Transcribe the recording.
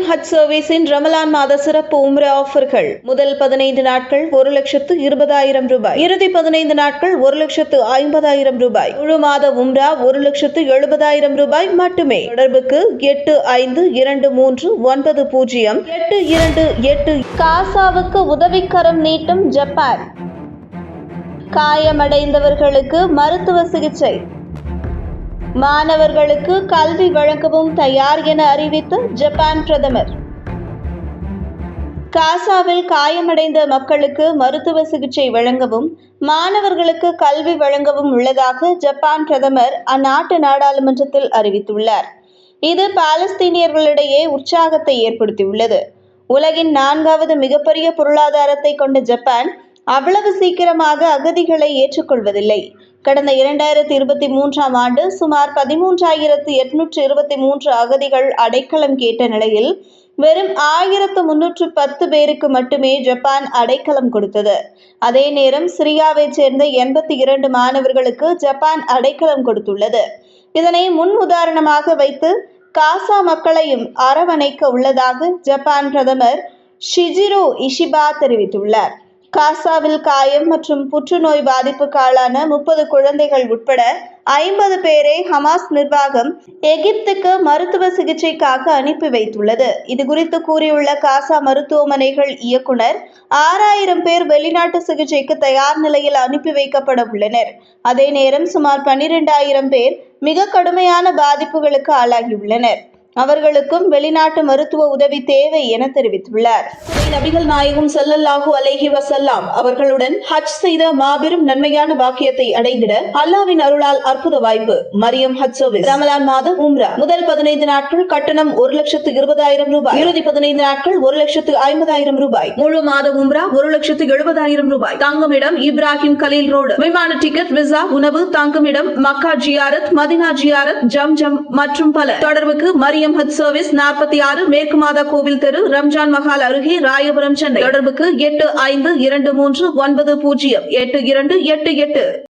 ஹஜ் சர்வீஸின் ரமலான் மாத சிறப்பு உம்ரா ஆஃபர்கள். முதல் 15 நாட்கள் 1,20,000 ரூபாய், இறுதி 15 நாட்கள் 1,50,000 ரூபாய், முழு மாத உம்ரா 1,70,000 ரூபாய் மட்டுமே. தொடர்புக்கு 85239088. காசாவுக்கு உதவிக்கரம் நீட்டும் ஜப்பான். காயமடைந்தவர்களுக்கு மருத்துவ சிகிச்சை. மாணவர்களுக்கு கல்வி வழங்கவும் தயார் என அறிவித்த ஜப்பான் பிரதமர். காசாவில் காயமடைந்த மக்களுக்கு மருத்துவ சிகிச்சை வழங்கவும் மாணவர்களுக்கு கல்வி வழங்கவும் உள்ளதாக ஜப்பான் பிரதமர் அந்நாட்டு நாடாளுமன்றத்தில் அறிவித்துள்ளார். இது பாலஸ்தீனியர்களிடையே உற்சாகத்தை ஏற்படுத்தியுள்ளது. உலகின் 4வது மிகப்பெரிய பொருளாதாரத்தை கொண்ட ஜப்பான் அவ்வளவு சீக்கிரமாக அகதிகளை ஏற்றுக்கொள்வதில்லை. கடந்த 2023ஆம் ஆண்டு சுமார் 13,823 அகதிகள் அடைக்கலம் கேட்ட நிலையில் வெறும் 1,310 பேருக்கு மட்டுமே ஜப்பான் அடைக்கலம் கொடுத்தது. அதே நேரம் சிரியாவைச் சேர்ந்த 82 மாணவர்களுக்கு ஜப்பான் அடைக்கலம் கொடுத்துள்ளது. இதனை முன் உதாரணமாக வைத்து காசா மக்களையும் அரவணைக்க உள்ளதாக ஜப்பான் பிரதமர் ஷிஜிரோ இஷிபா தெரிவித்துள்ளார். காசாவில் காயம் மற்றும் புற்றுநோய் பாதிப்புக்கு ஆளான 30 குழந்தைகள் உட்பட 50 பேரை ஹமாஸ் நிர்வாகம் எகிப்துக்கு மருத்துவ சிகிச்சைக்காக அனுப்பி வைத்துள்ளது. இதுகுறித்து கூறியுள்ள காசா மருத்துவமனைகள் இயக்குனர் 6,000 பேர் வெளிநாட்டு சிகிச்சைக்கு தயார் நிலையில் அனுப்பி வைக்கப்பட உள்ளனர். அதே நேரம் சுமார் 12,000 பேர் மிக கடுமையான பாதிப்புகளுக்கு ஆளாகியுள்ளனர். அவர்களுக்கும் வெளிநாட்டு மருத்துவ உதவி தேவை என தெரிவித்துள்ளார். நபிகள் நாயகம் ஸல்லல்லாஹு அலைஹி வஸல்லம் அவர்களுடன் ஹஜ் செய்த மாபெரும் நன்மையான பாக்கியத்தை அடைந்திட அல்லாஹ்வின் அருளால் அற்புத வாய்ப்பு. மரியம் ஹஜ் சர்வீஸ். ரமலான் மாத உம்ரா. முதல் 15 நாட்கள் கட்டணம் 1,20,000 ரூபாய், இறுதி 15 நாட்கள் 1,50,000 ரூபாய், முழு மாத உம்ரா 1,70,000 ரூபாய். தங்குமிடம் இப்ராஹிம் கலீல் ரோடு. விமான டிக்கெட், விசா, உணவு, தங்குமிடம், மக்கா ஜியாரத், மதினா ஜியாரத், ஜம்ஜம் மற்றும் பல. தொடர்புக்கு மரியம் ஹஜ் சர்வீஸ், 46 மேற்கு மாதா கோவில் தெரு, ரம்ஜான் மஹால் அருகே, ராயபுரம், சென்னை. தொடர்புக்கு 8523908288.